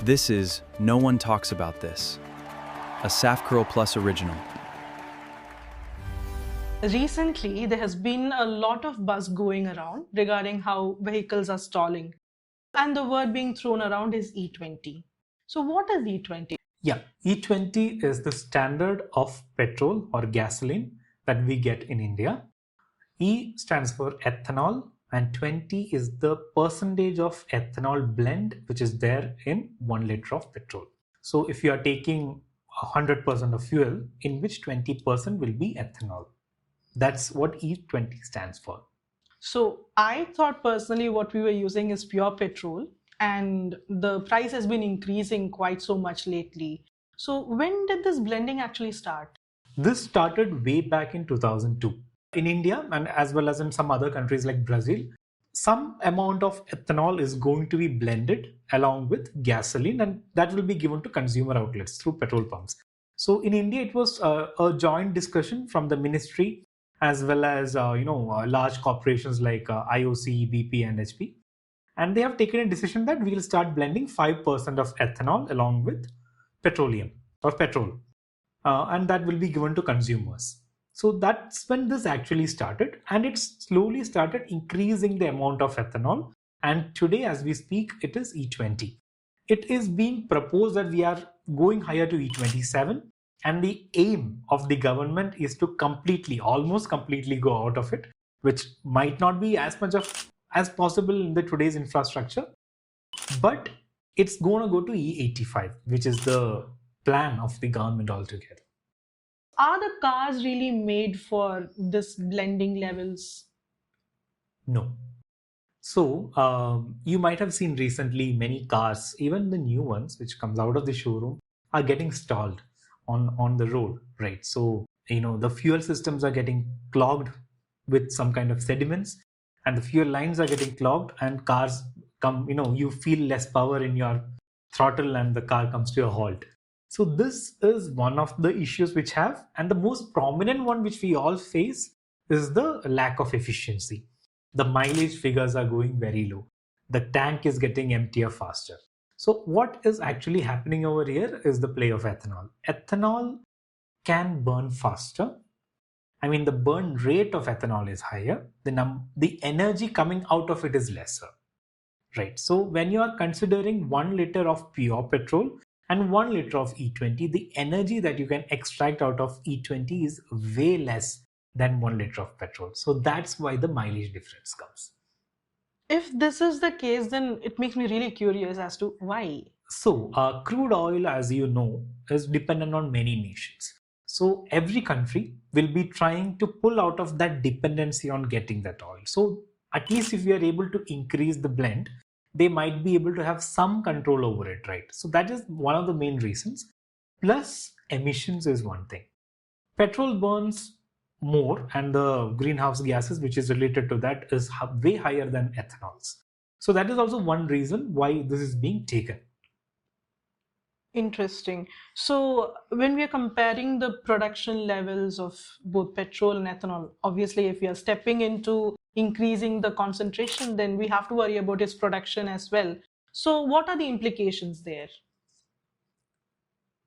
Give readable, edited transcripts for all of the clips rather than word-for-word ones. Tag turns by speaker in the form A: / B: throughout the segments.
A: This is No One Talks About This, a Safcurl Plus original.
B: Recently, there has been a lot of buzz going around regarding how vehicles are stalling. And the word being thrown around is E20. So, what is E20?
C: Yeah, E20 is the standard of petrol or gasoline that we get in India. E stands for ethanol, and 20 is the percentage of ethanol blend which is there in 1 liter of petrol. So if you are taking 100% of fuel, in which 20% will be ethanol. That's what E20 stands for.
B: So, I thought personally what we were using is pure petrol, and the price has been increasing quite so much lately. So, when did this blending actually start?
C: This started way back in 2002. In India and as well as in some other countries like Brazil, some amount of ethanol is going to be blended along with gasoline, and that will be given to consumer outlets through petrol pumps. So in India, it was a joint discussion from the ministry as well as large corporations like IOC, BP, and HP, and they have taken a decision that we will start blending 5% of ethanol along with petroleum or petrol, and that will be given to consumers. So that's when this actually started, and it slowly started increasing the amount of ethanol. And today, as we speak, it is E20. It is being proposed that we are going higher to E27, and the aim of the government is to almost completely go out of it, which might not be as much of as possible in the today's infrastructure, but it's going to go to E85, which is the plan of the government altogether.
B: Are the cars really made for this blending levels?
C: No. So you might have seen recently many cars, even the new ones which comes out of the showroom, are getting stalled on the road, right? So the fuel systems are getting clogged with some kind of sediments, and the fuel lines are getting clogged, and cars come, you feel less power in your throttle, and the car comes to a halt. So this is one of the issues which have, and the most prominent one which we all face is the lack of efficiency. The mileage figures are going very low. The tank is getting emptier faster. So what is actually happening over here is the play of ethanol. Ethanol can burn faster. I mean, the burn rate of ethanol is higher. The energy coming out of it is lesser, right? So when you are considering 1 liter of pure petrol and 1 liter of E20, the energy that you can extract out of E20 is way less than 1 liter of petrol. So that's why the mileage difference comes.
B: If this is the case, then it makes me really curious as to why.
C: So crude oil, as you know, is dependent on many nations. So every country will be trying to pull out of that dependency on getting that oil. So at least if we are able to increase the blend, they might be able to have some control over it, right? So that is one of the main reasons. Plus, emissions is one thing. Petrol burns more, and the greenhouse gases which is related to that is way higher than ethanols. So that is also one reason why this is being taken.
B: Interesting. So when we are comparing the production levels of both petrol and ethanol, obviously if we are stepping into increasing the concentration, then we have to worry about its production as well. So what are the implications there?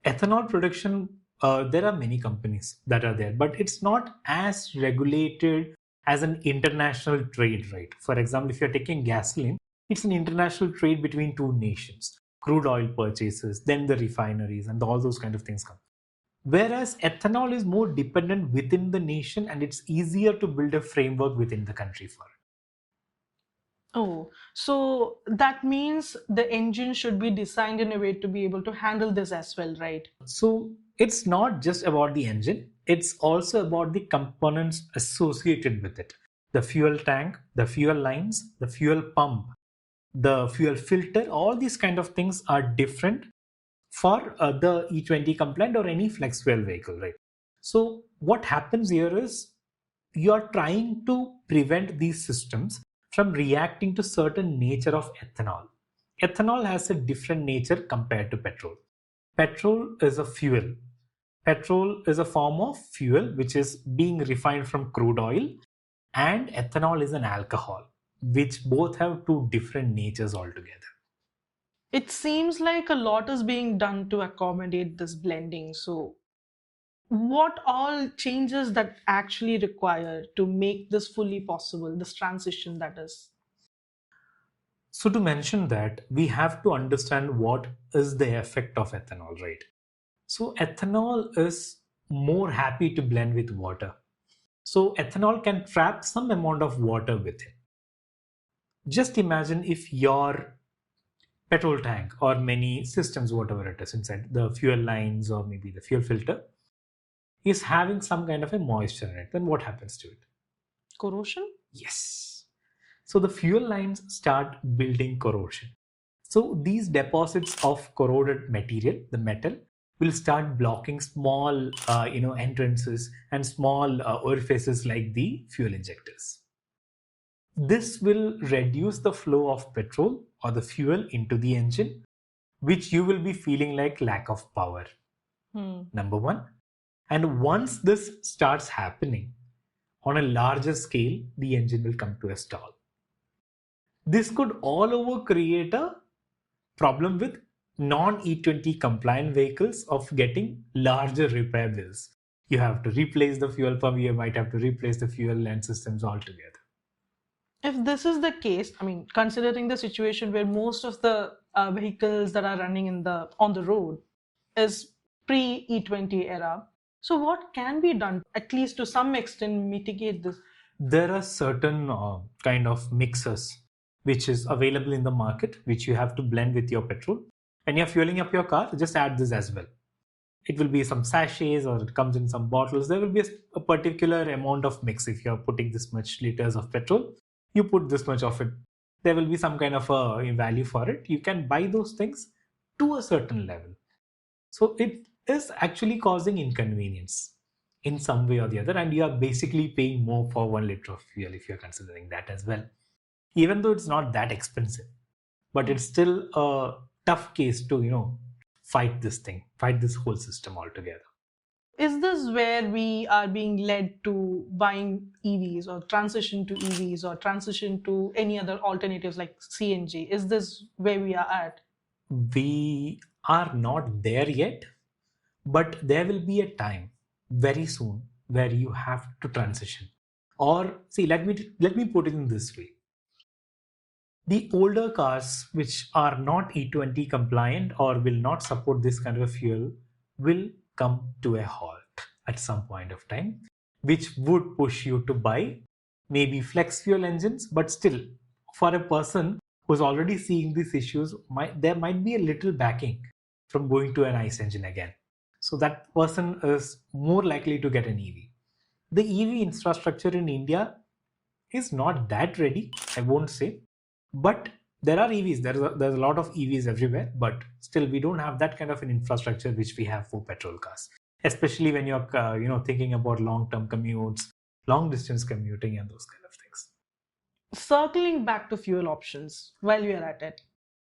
C: Ethanol production, there are many companies that are there, but it's not as regulated as an international trade, right? For example, if you're taking gasoline, it's an international trade between two nations. Crude oil purchases, then the refineries, and all those kind of things come. Whereas ethanol is more dependent within the nation, and it's easier to build a framework within the country for it.
B: Oh, so that means the engine should be designed in a way to be able to handle this as well, right?
C: So it's not just about the engine, it's also about the components associated with it. The fuel tank, the fuel lines, the fuel pump, the fuel filter, all these kind of things are different for the E20 compliant or any flex fuel vehicle, right? So what happens here is you are trying to prevent these systems from reacting to certain nature of ethanol. Ethanol has a different nature compared to petrol. Petrol is a fuel. Petrol is a form of fuel which is being refined from crude oil, and ethanol is an alcohol, which both have two different natures altogether.
B: It seems like a lot is being done to accommodate this blending. So, what all changes that actually require to make this fully possible, this transition that is?
C: So to mention that, we have to understand what is the effect of ethanol, right? So ethanol is more happy to blend with water. So ethanol can trap some amount of water within. Just imagine if your petrol tank or many systems, whatever it is inside the fuel lines or maybe the fuel filter, is having some kind of a moisture in it, then what happens to it?
B: Corrosion?
C: Yes. So the fuel lines start building corrosion. So these deposits of corroded material, the metal, will start blocking small, entrances and small orifices like the fuel injectors. This will reduce the flow of petrol or the fuel into the engine, which you will be feeling like lack of power. Number one. And once this starts happening on a larger scale, the engine will come to a stall. This could all over create a problem with non-E20 compliant vehicles of getting larger repair bills. You have to replace the fuel pump, you might have to replace the fuel and systems altogether.
B: If this is the case, I mean, considering the situation where most of the vehicles that are running on the road is pre E20 era, so what can be done, at least to some extent, mitigate this?
C: There are certain kind of mixers which is available in the market, which you have to blend with your petrol. When you're fueling up your car, just add this as well. It will be some sachets or it comes in some bottles. There will be a particular amount of mix. If you're putting this much liters of petrol, you put this much of it. There will be some kind of a value for it. You can buy those things to a certain level. So it is actually causing inconvenience in some way or the other, and you are basically paying more for 1 liter of fuel if you're considering that as well. Even though it's not that expensive, but it's still a tough case to fight this whole system altogether.
B: Is this where we are being led to buying EVs or transition to EVs or transition to any other alternatives like CNG? Is this where we are at?
C: We are not there yet, but there will be a time very soon where you have to transition. Or see, let me put it in this way. The older cars which are not E20 compliant or will not support this kind of fuel will come to a halt at some point of time, which would push you to buy maybe flex fuel engines. But still, for a person who's already seeing these issues, there might be a little backing from going to an ICE engine again. So that person is more likely to get an EV. The EV infrastructure in India is not that ready, I won't say. But there are EVs. There's a lot of EVs everywhere, but still we don't have that kind of an infrastructure which we have for petrol cars. Especially when you're thinking about long-term commutes, long-distance commuting, and those kind of things.
B: Circling back to fuel options while we are at it,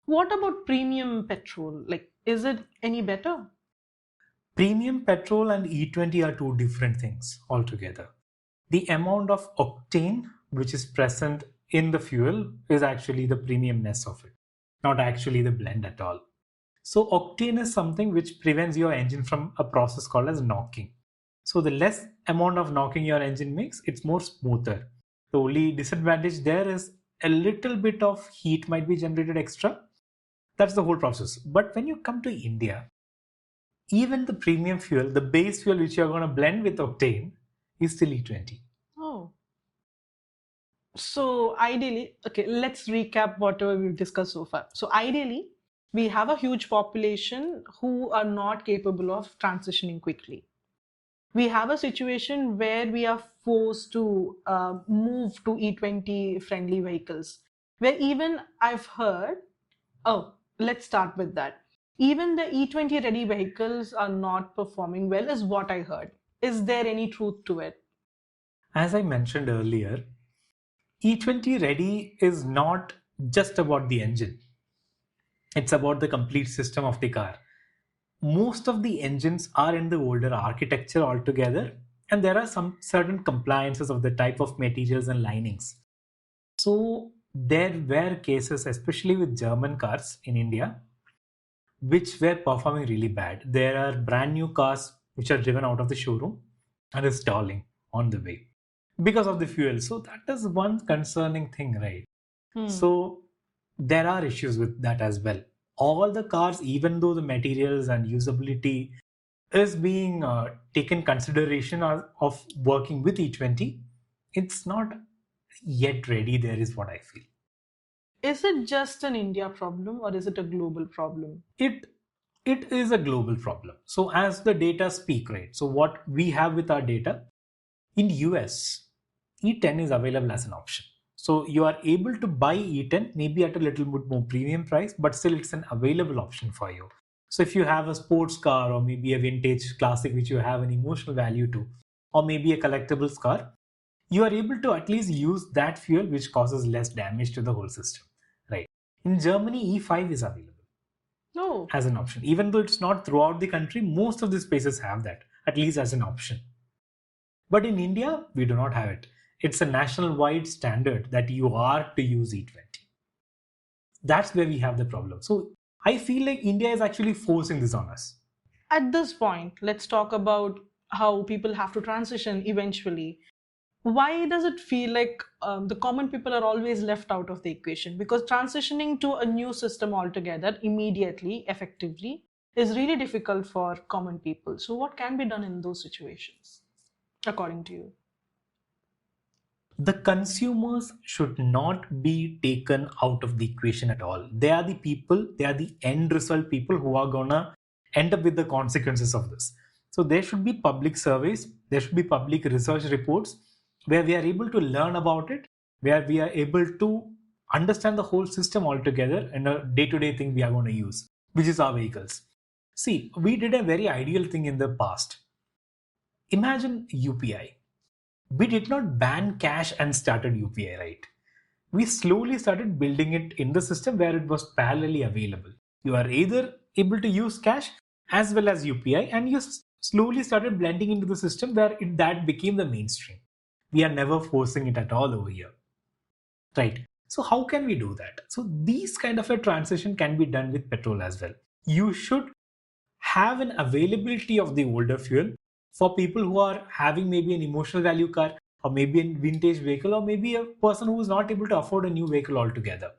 B: what about premium petrol? Like, is it any better?
C: Premium petrol and E20 are two different things altogether. The amount of octane which is present in the fuel is actually the premiumness of it, not actually the blend at all. So octane is something which prevents your engine from a process called as knocking. So the less amount of knocking your engine makes, it's more smoother. The only disadvantage there is a little bit of heat might be generated extra. That's the whole process. But when you come to India, even the premium fuel, the base fuel which you're going to blend with octane is still E20.
B: Oh. So ideally, okay, let's recap whatever we've discussed so far. So ideally, we have a huge population who are not capable of transitioning quickly. We have a situation where we are forced to move to E20 friendly vehicles, where even I've heard, let's start with that. Even the E20 ready vehicles are not performing well, is what I heard. Is there any truth to it?
C: As I mentioned earlier, E20 ready is not just about the engine. It's about the complete system of the car. Most of the engines are in the older architecture altogether, and there are some certain compliances of the type of materials and linings. So there were cases, especially with German cars in India, which were performing really bad. There are brand new cars which are driven out of the showroom and is stalling on the way because of the fuel. So that is one concerning thing, right? So there are issues with that as well. All the cars, even though the materials and usability is being taken consideration of working with E20, it's not yet ready. There is what I feel.
B: Is it just an India problem or is it a global problem?
C: It is a global problem. So as the data speak, right? So what we have with our data in US, E10 is available as an option. So you are able to buy E10 maybe at a little bit more premium price, but still it's an available option for you. So if you have a sports car or maybe a vintage classic which you have an emotional value to, or maybe a collectibles car, you are able to at least use that fuel which causes less damage to the whole system, right? In Germany, E5 is available
B: No.
C: as an option. Even though it's not throughout the country, most of the spaces have that, at least as an option. But in India, we do not have it. It's a national-wide standard that you are to use E20. That's where we have the problem. So I feel like India is actually forcing this on us.
B: At this point, let's talk about how people have to transition eventually. Why does it feel like the common people are always left out of the equation? Because transitioning to a new system altogether immediately, effectively, is really difficult for common people. So, what can be done in those situations, according to you?
C: The consumers should not be taken out of the equation at all. They are the people, they are the end result people who are gonna end up with the consequences of this. So there should be public surveys, there should be public research reports where we are able to learn about it, where we are able to understand the whole system altogether and a day-to-day thing we are going to use, which is our vehicles. See, we did a very ideal thing in the past. Imagine UPI. We did not ban cash and started UPI, right? We slowly started building it in the system where it was parallelly available. You are either able to use cash as well as UPI, and you slowly started blending into the system where that became the mainstream. We are never forcing it at all over here, right? So how can we do that? So these kind of a transition can be done with petrol as well. You should have an availability of the older fuel for people who are having maybe an emotional value car or maybe a vintage vehicle or maybe a person who is not able to afford a new vehicle altogether.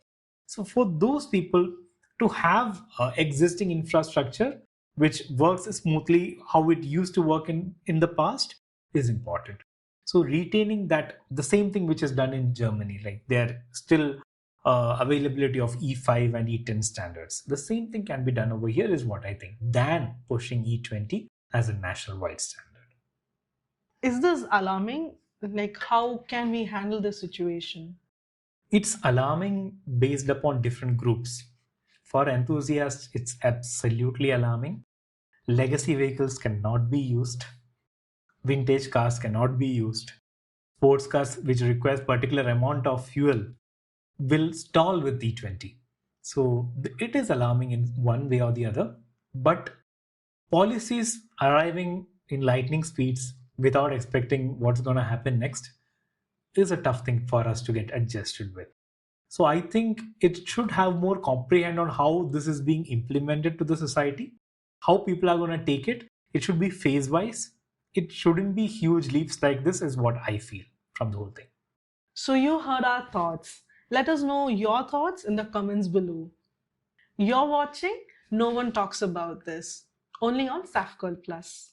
C: So for those people to have existing infrastructure which works smoothly how it used to work in the past is important. So retaining that, the same thing which is done in Germany, like they're still availability of E5 and E10 standards. The same thing can be done over here is what I think, than pushing E20 as a national wide standard.
B: Is this alarming? Like, how can we handle this situation?
C: It's alarming based upon different groups. For enthusiasts, it's absolutely alarming. Legacy vehicles cannot be used. Vintage cars cannot be used. Sports cars which requires particular amount of fuel will stall with E20. So it is alarming in one way or the other, but policies arriving in lightning speeds without expecting what's going to happen next is a tough thing for us to get adjusted with. So I think it should have more comprehend on how this is being implemented to the society, how people are going to take it. It should be phase wise. It shouldn't be huge leaps like this is what I feel from the whole thing.
B: So, you heard our thoughts. Let us know your thoughts in the comments below. You're watching No One Talks About This, only on Safcurl Plus.